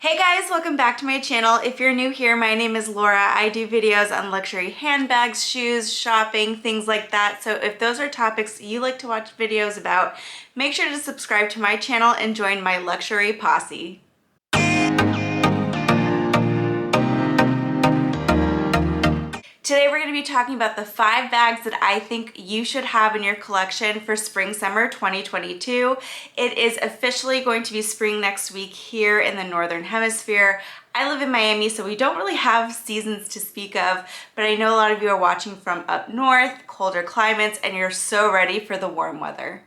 Hey guys, welcome back to my channel. If you're new here, my name is Laura. I do videos on luxury handbags, shoes, shopping, things like that. So if those are topics you like to watch videos about, make sure to subscribe to my channel and join my luxury posse. Today we're going to be talking about the 5 bags that I think you should have in your collection for spring-summer 2022. It is officially going to be spring next week here in the Northern Hemisphere. I live in Miami, so we don't really have seasons to speak of, but I know a lot of you are watching from up north, colder climates, and you're so ready for the warm weather.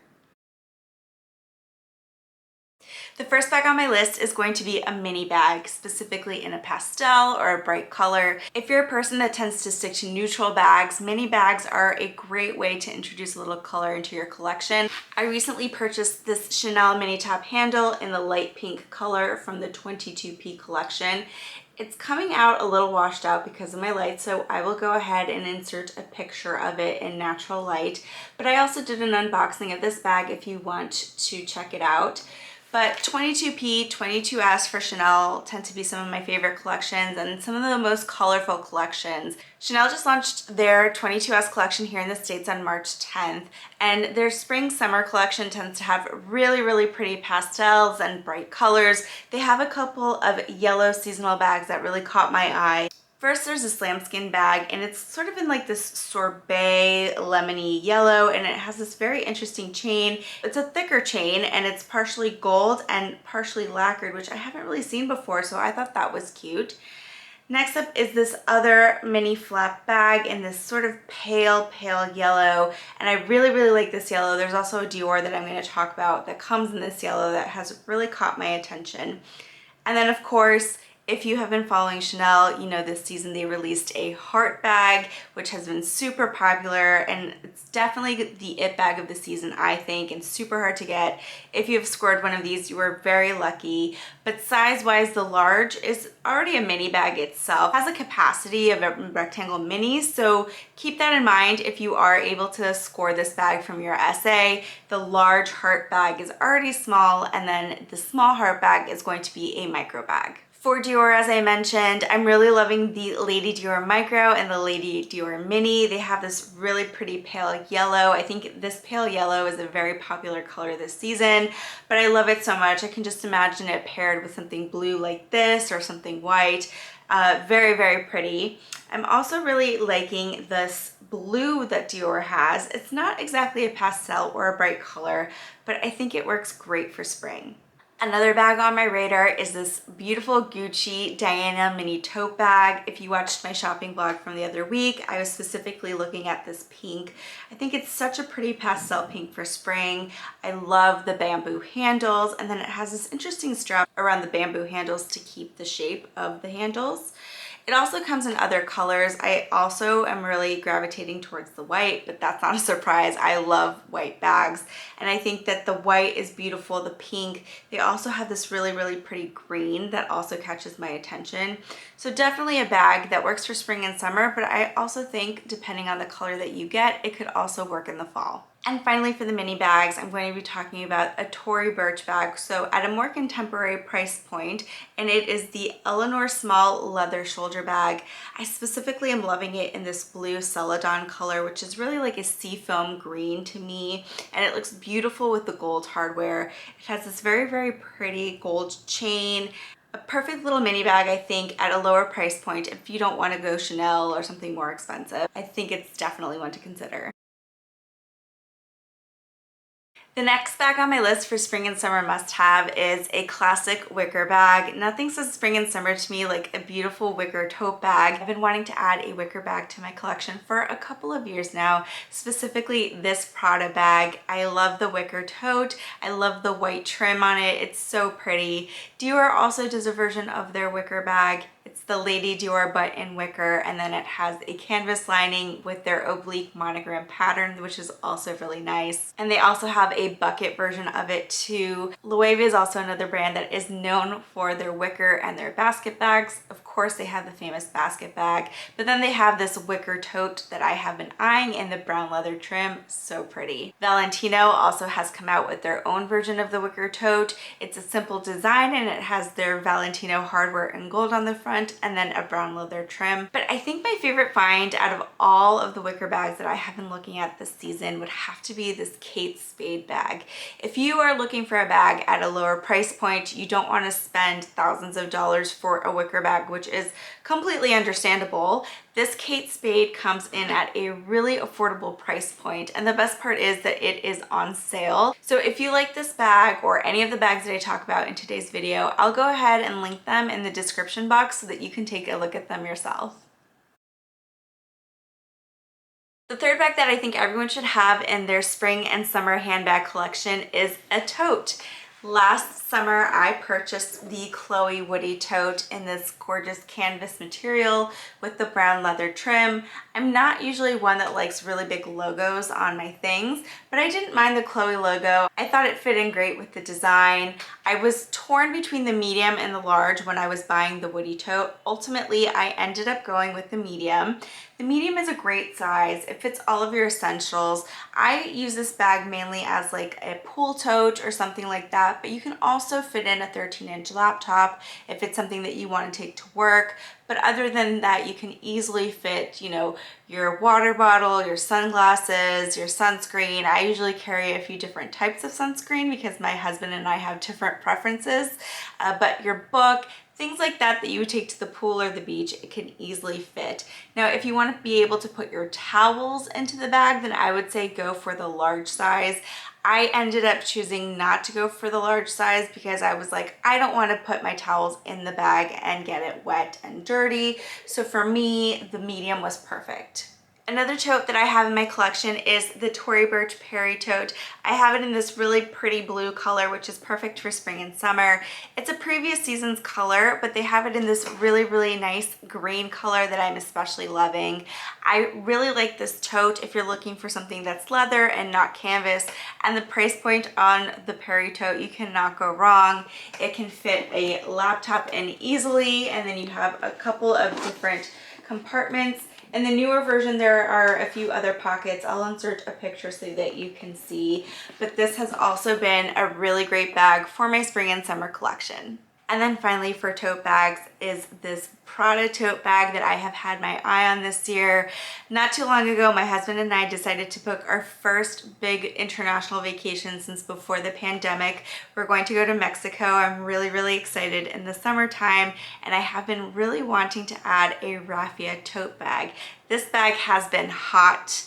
The first bag on my list is going to be a mini bag, specifically in a pastel or a bright color. If you're a person that tends to stick to neutral bags, mini bags are a great way to introduce a little color into your collection. I recently purchased this Chanel mini top handle in the light pink color from the 22P collection. It's coming out a little washed out because of my light, so I will go ahead and insert a picture of it in natural light. But I also did an unboxing of this bag if you want to check it out. But 22P, 22S for Chanel tend to be some of my favorite collections and some of the most colorful collections. Chanel just launched their 22S collection here in the States on March 10th, and their spring-summer collection tends to have really pretty pastels and bright colors. They have a couple of yellow seasonal bags that really caught my eye. First, there's this lambskin bag, and it's sort of in like this sorbet lemony yellow, and it has this very interesting chain. It's a thicker chain, and it's partially gold and partially lacquered, which I haven't really seen before, so I thought that was cute. Next up is this other mini flap bag in this sort of pale yellow, and I really like this yellow. There's also a Dior that I'm going to talk about that comes in this yellow that has really caught my attention. And then of course, if you have been following Chanel, you know this season they released a heart bag, which has been super popular, and it's definitely the it bag of the season, I think, and super hard to get. If you have scored one of these, you are very lucky. But size-wise, the large is already a mini bag itself. It has a capacity of a rectangle mini, so keep that in mind if you are able to score this bag from your essay. The large heart bag is already small, and then the small heart bag is going to be a micro bag. For Dior, as I mentioned, I'm really loving the Lady Dior Micro and the Lady Dior Mini. They have this really pretty pale yellow. I think this pale yellow is a very popular color this season, but I love it so much. I can just imagine it paired with something blue like this or something white. Very pretty. I'm also really liking this blue that Dior has. It's not exactly a pastel or a bright color, but I think it works great for spring. Another bag on my radar is this beautiful Gucci Diana mini tote bag. If you watched my shopping vlog from the other week, I was specifically looking at this pink. I think it's such a pretty pastel pink for spring. I love the bamboo handles, and then it has this interesting strap around the bamboo handles to keep the shape of the handles. It also comes in other colors. I also am really gravitating towards the white, but that's not a surprise. I love white bags, and I think that the white is beautiful, the pink. They also have this really pretty green that also catches my attention. So definitely a bag that works for spring and summer, but I also think depending on the color that you get, it could also work in the fall. And finally, for the mini bags, I'm going to be talking about a Tory Burch bag, so at a more contemporary price point, and it is the Eleanor Small leather shoulder bag. I specifically am loving it in this blue celadon color, which is really like a seafoam green to me, and it looks beautiful with the gold hardware. It has this very pretty gold chain. A perfect little mini bag, I think, at a lower price point if you don't want to go Chanel or something more expensive. I think it's definitely one to consider. The next bag on my list for spring and summer must-have is a classic wicker bag. Nothing says spring and summer to me like a beautiful wicker tote bag. I've been wanting to add a wicker bag to my collection for a couple of years now, specifically this Prada bag. I love the wicker tote. I love the white trim on it. It's so pretty. Dior also does a version of their wicker bag. It's the Lady Dior but in wicker, and then it has a canvas lining with their oblique monogram pattern, which is also really nice. And they also have a bucket version of it too. Loewe is also another brand that is known for their wicker and their basket bags. Of course, course they have the famous basket bag, but then they have this wicker tote that I have been eyeing in the brown leather trim. So pretty. Valentino also has come out with their own version of the wicker tote. It's a simple design and it has their Valentino hardware in gold on the front and then a brown leather trim. But I think my favorite find out of all of the wicker bags that I have been looking at this season would have to be this Kate Spade bag. If you are looking for a bag at a lower price point, you don't want to spend thousands of dollars for a wicker bag, which is completely understandable. This Kate Spade comes in at a really affordable price point, and the best part is that it is on sale. So if you like this bag or any of the bags that I talk about in today's video, I'll go ahead and link them in the description box so that you can take a look at them yourself. The third bag that I think everyone should have in their spring and summer handbag collection is a tote. Last summer, I purchased the Chloe Woody tote in this gorgeous canvas material with the brown leather trim. I'm not usually one that likes really big logos on my things, but I didn't mind the Chloe logo. I thought it fit in great with the design. I was torn between the medium and the large when I was buying the Woody tote. Ultimately, I ended up going with the medium. The medium is a great size. It fits all of your essentials. I use this bag mainly as like a pool tote or something like that, but you can also fit in a 13-inch laptop if it's something that you want to take to work. But other than that, you can easily fit, your water bottle, your sunglasses, your sunscreen. I usually carry a few different types of sunscreen because my husband and I have different preferences, but your book, things like that you would take to the pool or the beach, it can easily fit. Now, if you want to be able to put your towels into the bag, then I would say go for the large size. I ended up choosing not to go for the large size because I was like, I don't want to put my towels in the bag and get it wet and dirty. So for me, the medium was perfect. Another tote that I have in my collection is the Tory Burch Perry tote. I have it in this really pretty blue color, which is perfect for spring and summer. It's a previous season's color, but they have it in this really, really nice green color that I'm especially loving. I really like this tote if you're looking for something that's leather and not canvas, and the price point on the Perry tote, you cannot go wrong. It can fit a laptop in easily, and then you have a couple of different compartments. In the newer version, there are a few other pockets. I'll insert a picture so that you can see, but this has also been a really great bag for my spring and summer collection. And then finally for tote bags is this Prada tote bag that I have had my eye on this year. Not too long ago, my husband and I decided to book our first big international vacation since before the pandemic. We're going to go to Mexico. I'm really, really excited in the summertime, and I have been really wanting to add a Raffia tote bag. This bag has been hot.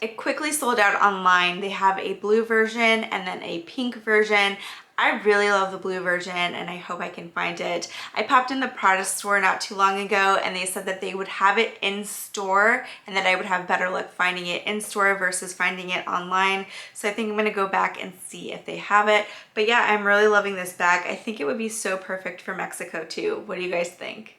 It quickly sold out online. They have a blue version and then a pink version. I really love the blue version and I hope I can find it. I popped in the Prada store not too long ago and they said that they would have it in store and that I would have better luck finding it in store versus finding it online. So I think I'm gonna go back and see if they have it. But yeah, I'm really loving this bag. I think it would be so perfect for Mexico too. What do you guys think?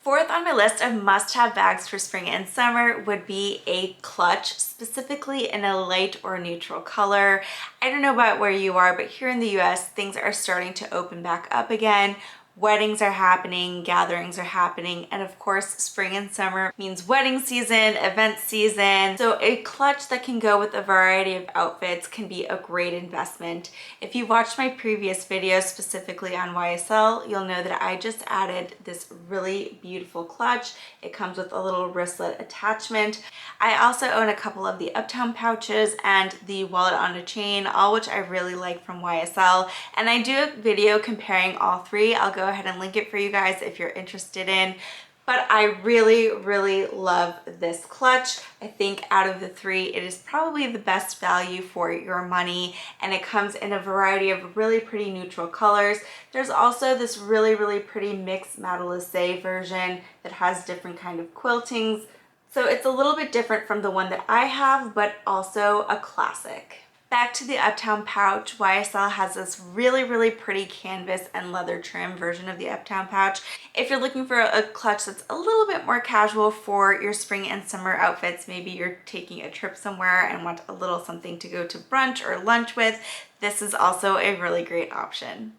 Fourth on my list of must-have bags for spring and summer would be a clutch, specifically in a light or neutral color. I don't know about where you are, but here in the US, things are starting to open back up again. Weddings are happening, gatherings are happening, and of course, spring and summer means wedding season, event season. So a clutch that can go with a variety of outfits can be a great investment. If you watched my previous video specifically on YSL, you'll know that I just added this really beautiful clutch. It comes with a little wristlet attachment. I also own a couple of the Uptown pouches and the wallet on a chain, all which I really like from YSL. And I do a video comparing all three. I'll go ahead and link it for you guys if you're interested in. But I really, really love this clutch. I think out of the three, it is probably the best value for your money, and it comes in a variety of really pretty neutral colors. There's also this really, really pretty mixed matelassé version that has different kind of quiltings. So it's a little bit different from the one that I have, but also a classic. Back to the Uptown pouch, YSL has this really, really pretty canvas and leather trim version of the Uptown pouch. If you're looking for a clutch that's a little bit more casual for your spring and summer outfits, maybe you're taking a trip somewhere and want a little something to go to brunch or lunch with, this is also a really great option.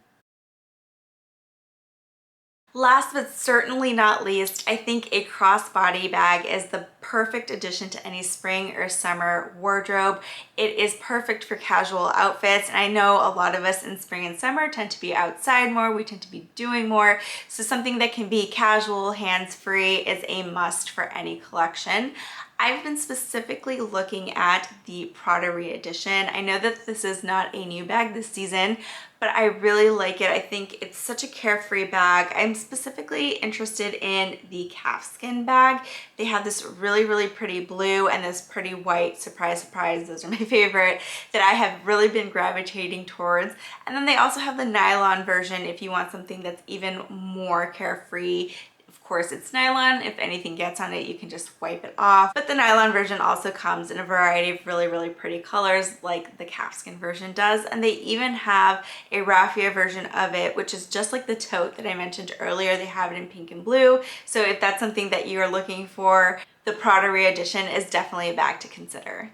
Last but certainly not least, I think a crossbody bag is the perfect addition to any spring or summer wardrobe. It is perfect for casual outfits, and I know a lot of us in spring and summer tend to be outside more, we tend to be doing more, so something that can be casual, hands-free is a must for any collection. I've been specifically looking at the Prada Re-Edition. I know that this is not a new bag this season, but I really like it. I think it's such a carefree bag. I'm specifically interested in the calfskin bag. They have this really pretty blue and this pretty white, surprise, surprise, those are my favorite, that I have really been gravitating towards. And then they also have the nylon version if you want something that's even more carefree. Of course, it's nylon. If anything gets on it, you can just wipe it off. But the nylon version also comes in a variety of really pretty colors like the calfskin version does. And they even have a raffia version of it, which is just like the tote that I mentioned earlier. They have it in pink and blue. So if that's something that you are looking for, the Prada Re-Edition is definitely a bag to consider.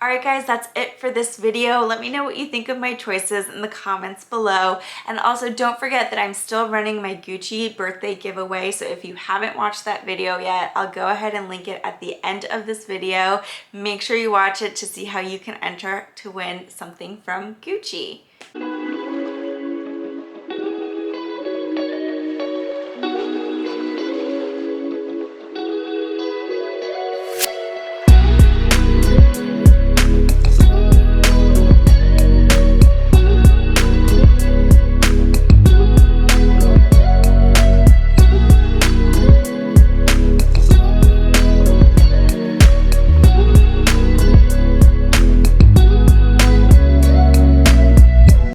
Alright guys, that's it for this video. Let me know what you think of my choices in the comments below. And also don't forget that I'm still running my Gucci birthday giveaway. So if you haven't watched that video yet, I'll go ahead and link it at the end of this video. Make sure you watch it to see how you can enter to win something from Gucci.